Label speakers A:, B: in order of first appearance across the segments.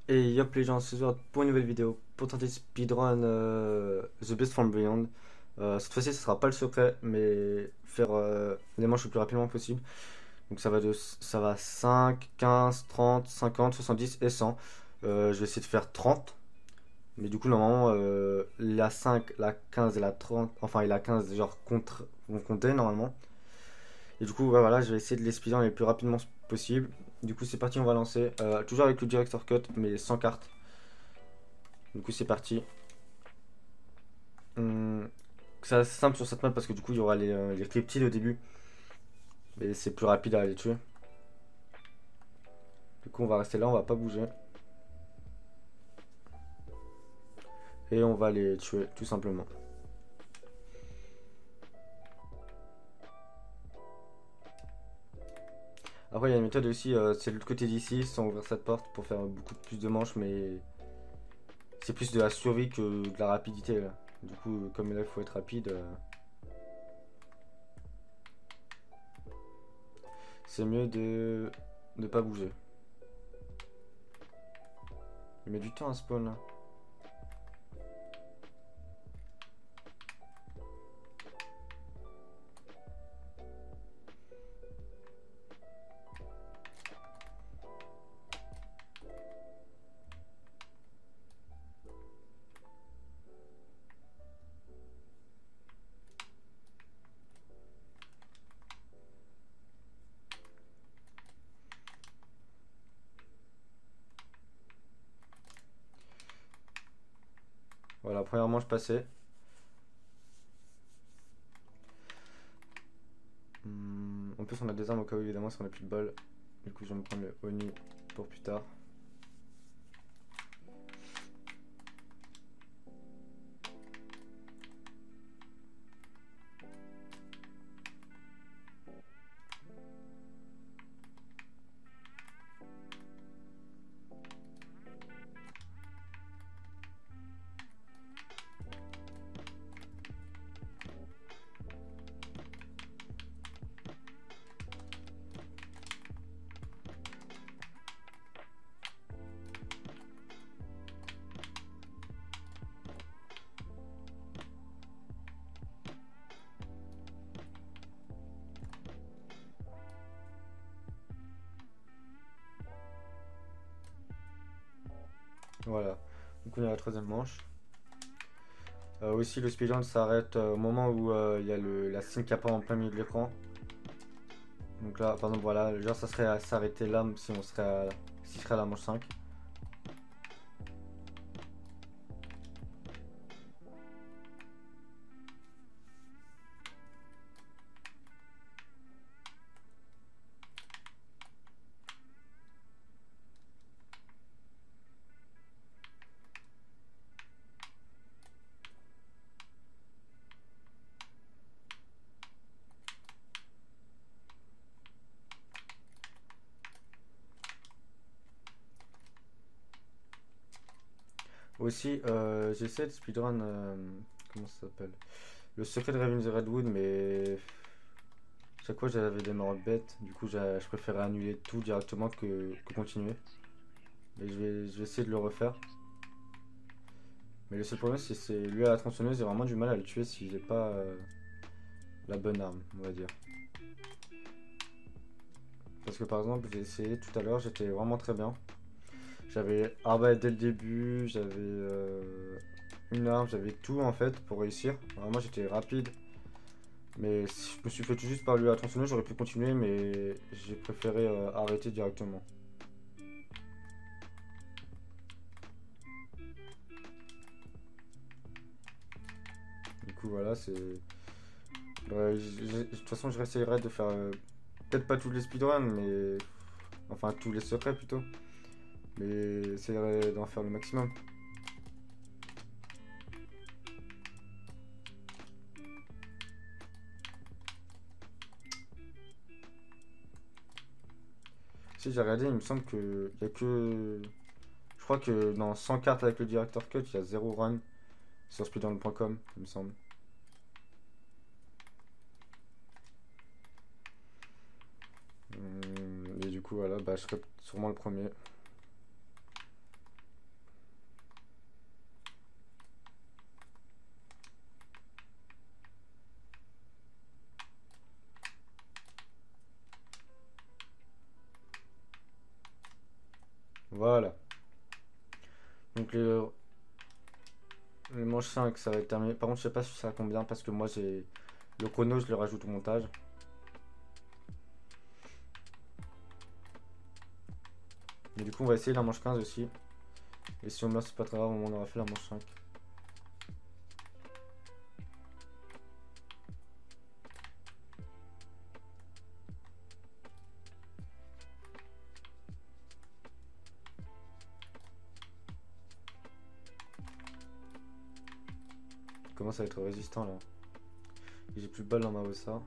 A: Et yop les gens, ce soir pour une nouvelle vidéo, pour tenter speedrun The Beast from Beyond. Cette fois-ci ce sera pas le secret, mais faire les manches le plus rapidement possible. Donc ça va 5, 15, 30, 50, 70 et 100. Je vais essayer de faire 30. Mais du coup normalement la 5, la 15 et la 30, enfin et la 15 genre vont compter normalement. Et du coup ouais, voilà, je vais essayer de les speedrun le plus rapidement possible. Du coup c'est parti, on va lancer. Toujours avec le director cut mais sans carte. Du coup c'est parti. Hum, c'est assez simple sur cette map parce que du coup il y aura les cryptides au début. Mais c'est plus rapide à les tuer. Du coup on va rester là, on va pas bouger. Et on va les tuer tout simplement. Après il y a une méthode aussi, c'est de l'autre côté d'ici sans ouvrir cette porte pour faire beaucoup plus de manches. Mais c'est plus de la survie que de la rapidité là. Du coup comme là il faut être rapide, c'est mieux de ne pas bouger. Il met du temps à spawn là. Voilà, première manche passée. En plus on a des armes au cas où évidemment si on a plus de balles. Du coup je vais me prendre le Oni pour plus tard. Voilà, donc on est à la troisième manche. Aussi le speedrun s'arrête au moment où il y a la signe qui apparaît en plein milieu de l'écran. Donc là par exemple voilà, genre ça serait à s'arrêter là si on serait si serait à la manche 5. Aussi j'essaie de speedrun comment ça s'appelle, le secret de Raven the Redwood, mais chaque fois j'avais des morts bêtes. Du coup je préférais annuler tout directement que continuer. Mais je vais essayer de le refaire. Mais le seul problème c'est lui à la tronçonneuse, j'ai vraiment du mal à le tuer si j'ai pas la bonne arme, on va dire. Parce que par exemple, j'ai essayé tout à l'heure, j'étais vraiment très bien. J'avais arbalète dès le début, j'avais une arme, j'avais tout en fait pour réussir. Vraiment, j'étais rapide. Mais si je me suis fait tout juste par lui à tronçonneuse, j'aurais pu continuer, mais j'ai préféré arrêter directement. Du coup, voilà, c'est. Ouais, de toute façon, je réessayerai de faire peut-être pas tous les speedruns, mais. Enfin, tous les secrets plutôt. Mais j'essaierai d'en faire le maximum. Si j'ai regardé, il me semble que il y a que. Je crois que dans 100 cartes avec le Director Cut, il y a 0 run sur speedrun.com, il me semble. Et du coup, voilà, bah, je serai sûrement le premier. Voilà. Donc le manche 5 ça va être terminé. Par contre, je sais pas si ça combien parce que moi j'ai le chrono, je le rajoute au montage. Mais du coup, on va essayer la manche 15 aussi. Et si on meurt, c'est pas très grave, on aura fait la manche 5. Il commence à être résistant là. J'ai plus de balles dans ma OSA.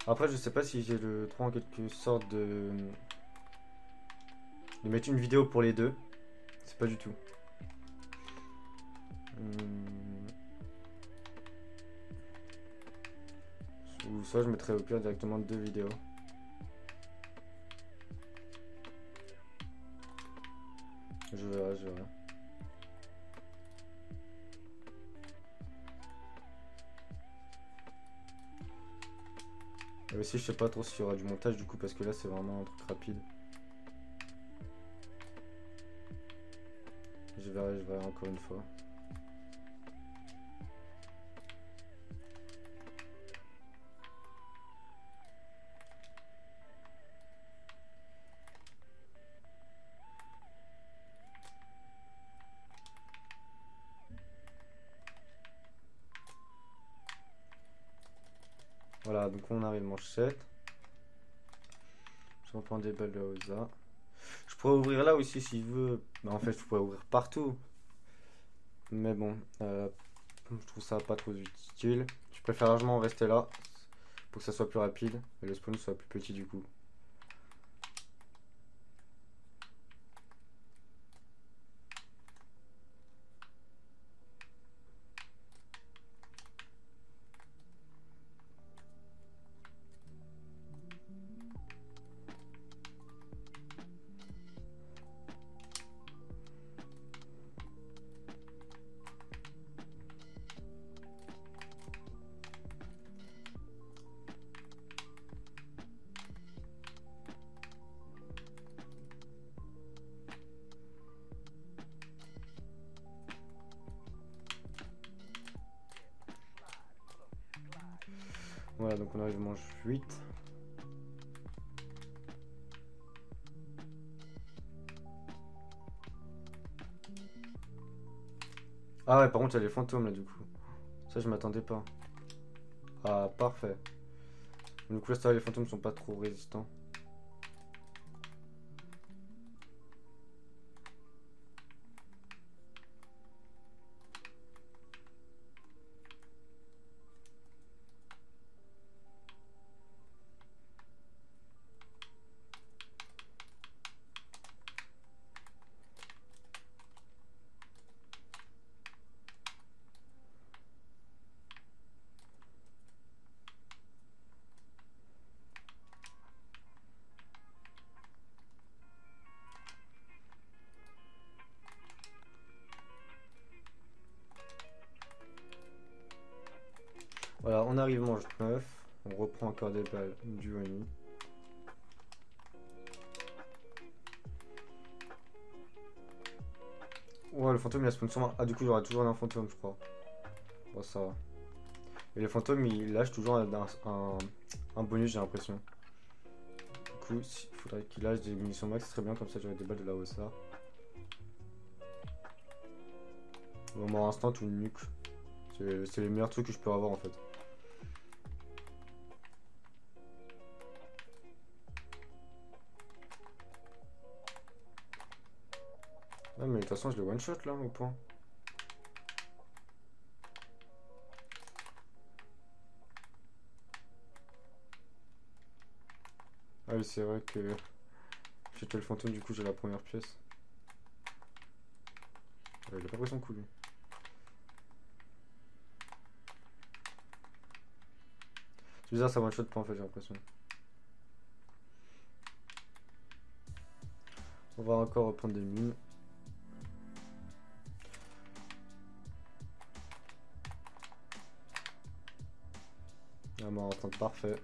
A: Après, je sais pas si j'ai le droit en quelque sorte de mettre une vidéo pour les deux. C'est pas du tout. Ou soit je mettrais au pire directement deux vidéos. Je verrai, je verrai. Et aussi, je sais pas trop s'il y aura du montage du coup, parce que là, c'est vraiment un truc rapide. Je verrai encore une fois. Voilà, donc on arrive manche 7. Je reprends des balles de Osa. Je pourrais ouvrir là aussi si je veux. Bah, en fait, je pourrais ouvrir partout. Mais bon, je trouve ça pas trop utile. Je préfère largement rester là pour que ça soit plus rapide et le spawn soit plus petit du coup. Voilà, donc on arrive manche 8. Ah ouais, par contre, il y a les fantômes là du coup. Ça, je m'attendais pas. Ah, parfait. Du coup, là, ça, les fantômes sont pas trop résistants. Voilà, on arrive manche 9. On reprend encore des balles du Oni. Ouais, le fantôme il a spawn sur moi. Ah, du coup, j'aurai toujours un fantôme, je crois. Bon, ça va. Et le fantôme il lâche toujours un bonus, j'ai l'impression. Du coup, il faudrait qu'il lâche des munitions max, ce serait bien, comme ça j'aurai des balles de la OSA. Bon, mort instant ou une nuque. C'est les meilleurs trucs que je peux avoir en fait. Ah, mais de toute façon, je les one shot là au point. Ah oui, c'est vrai que j'ai tué le fantôme, du coup j'ai la première pièce. Il a pas pris son coup lui. C'est bizarre, ça one shot pas en fait, j'ai l'impression. On va encore reprendre des mines. Ah, mort en parfait.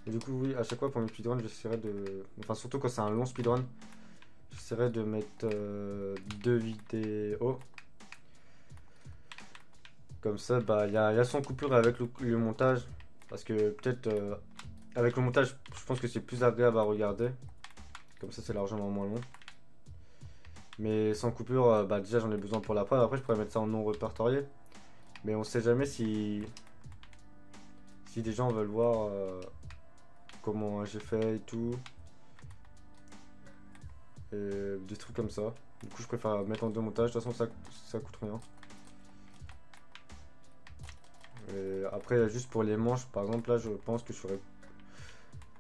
A: Et du coup, oui, à chaque fois pour mes speedruns, j'essaierai de. Enfin, surtout quand c'est un long speedrun, j'essaierai de mettre 2 vidéos. Comme ça, bah, il y a sans coupure avec le montage. Parce que peut-être avec le montage, je pense que c'est plus agréable à regarder. Comme ça, c'est largement moins long. Mais sans coupure, bah, déjà j'en ai besoin pour la preuve. Après, je pourrais mettre ça en non répertorié. Mais on sait jamais si des gens veulent voir comment j'ai fait et tout. Et des trucs comme ça. Du coup, je préfère mettre en deux montages. De toute façon, ça coûte rien. Et après, juste pour les manches, par exemple, là, je pense que je ferais.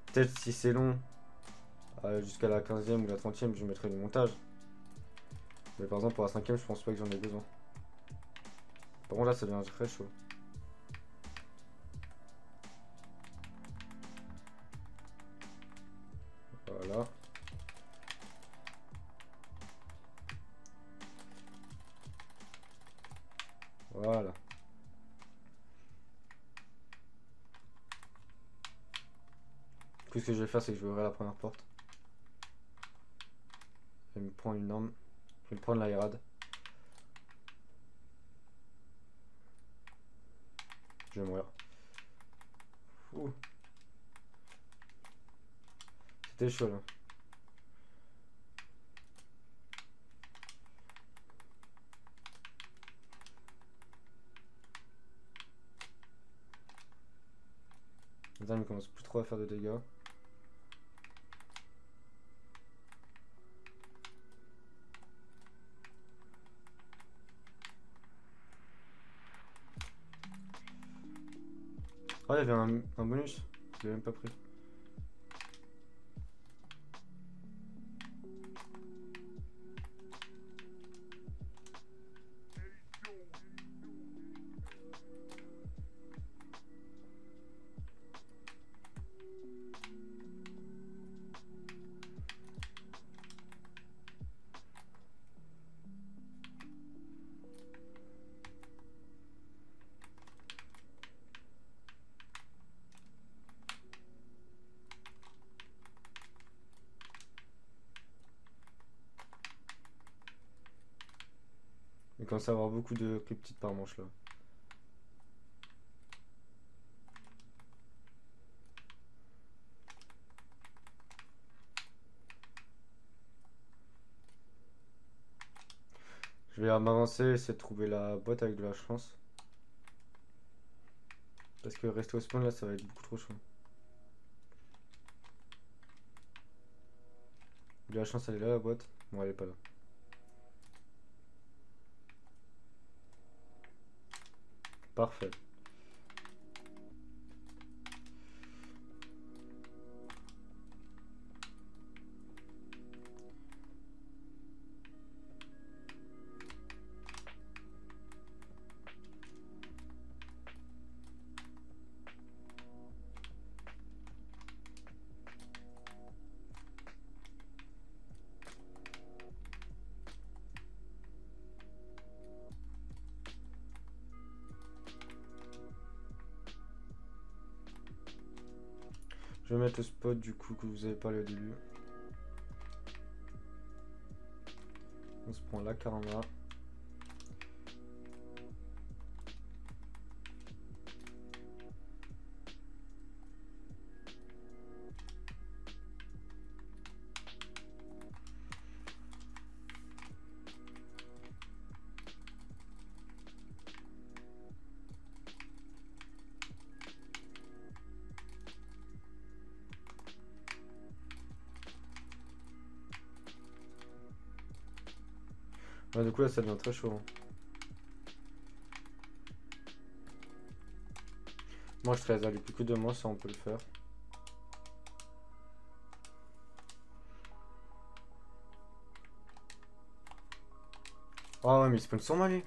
A: Peut-être si c'est long, jusqu'à la 15e ou la 30e, je mettrai du montage. Mais par exemple, pour la 5e, je pense pas que j'en ai besoin. Par contre, là, ça devient très chaud. Voilà. Voilà. Du coup, ce que je vais faire, c'est que je vais ouvrir la première porte. Je vais me prendre une arme. Je vais me prendre l'aérade. Je vais mourir. Ouh. C'était chaud là. Les armes commencent plus trop à faire de dégâts. Ah, il y avait un bonus. Je l'ai même pas pris. Il commence à avoir beaucoup de cryptides par manche là. Je vais m'avancer, essayer de trouver la boîte avec de la chance. Parce que rester au spawn là, ça va être beaucoup trop chaud. De la chance, elle est là la boîte. Bon, elle est pas là. Parfait. Je vais mettre le spot du coup que vous avez parlé au début. On se prend la karma. Ouais, du coup là ça devient très chaud. Hein. Moi je serais allé plus que 2 mois, ça on peut le faire. Oh ouais, mais il spawn sur moi lui.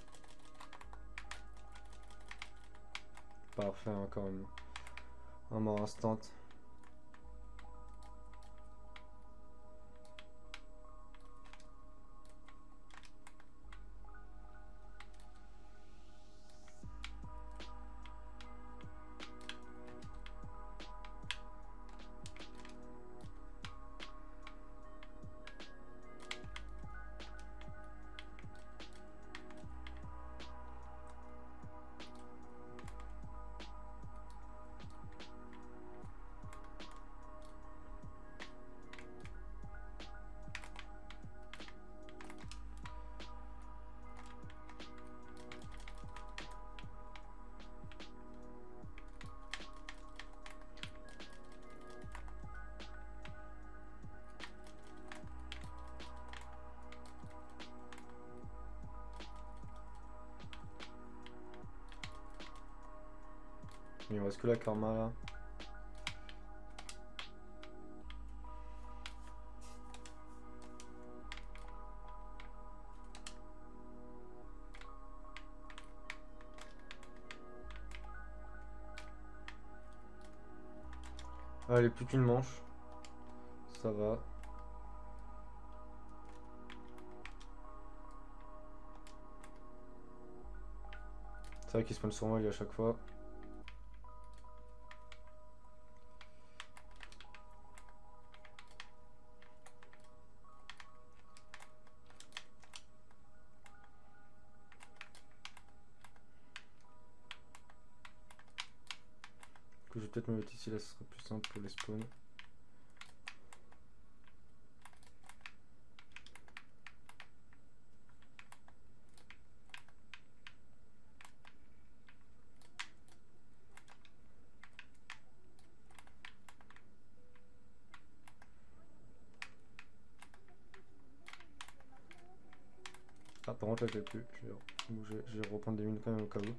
A: Parfait, encore un mort instant. Il me reste que la karma là. Allez, plus qu'une manche. Ça va. C'est vrai qu'il spawn sur moi lui à chaque fois. Je vais peut-être me mettre ici, là ce sera plus simple pour les spawns. Ah, par contre là je l'ai plus, je vais bouger, je vais reprendre des mines quand même au cas où.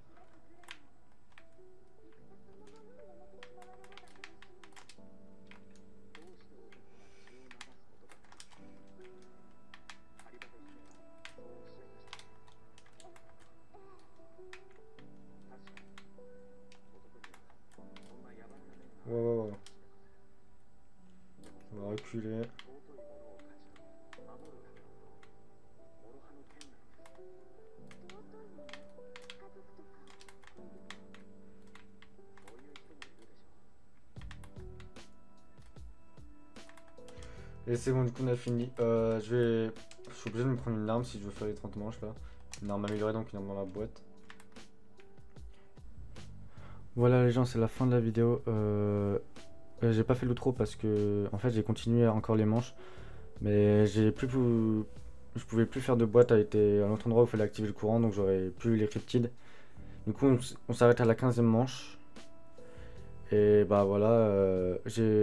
A: Ouais. On va reculer. Et c'est bon, du coup on a fini. Je suis obligé de me prendre une arme si je veux faire les 30 manches là. Une arme améliorée, donc une arme dans la boîte. Voilà les gens, c'est la fin de la vidéo. J'ai pas fait l'outro parce que en fait j'ai continué encore les manches. Mais je pouvais plus faire de boîte à un autre endroit où il fallait activer le courant, donc j'aurais plus les cryptides. Du coup on s'arrête à la 15e manche. Et bah voilà,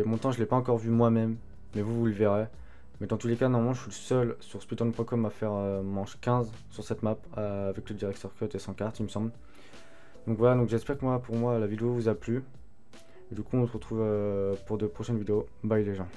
A: mon temps je l'ai pas encore vu moi-même, mais vous le verrez. Mais dans tous les cas, normalement je suis le seul sur speedrun.com à faire manche 15 sur cette map avec le director cut et sans carte il me semble. Donc voilà, donc j'espère que pour moi la vidéo vous a plu. Et du coup on se retrouve pour de prochaines vidéos. Bye les gens.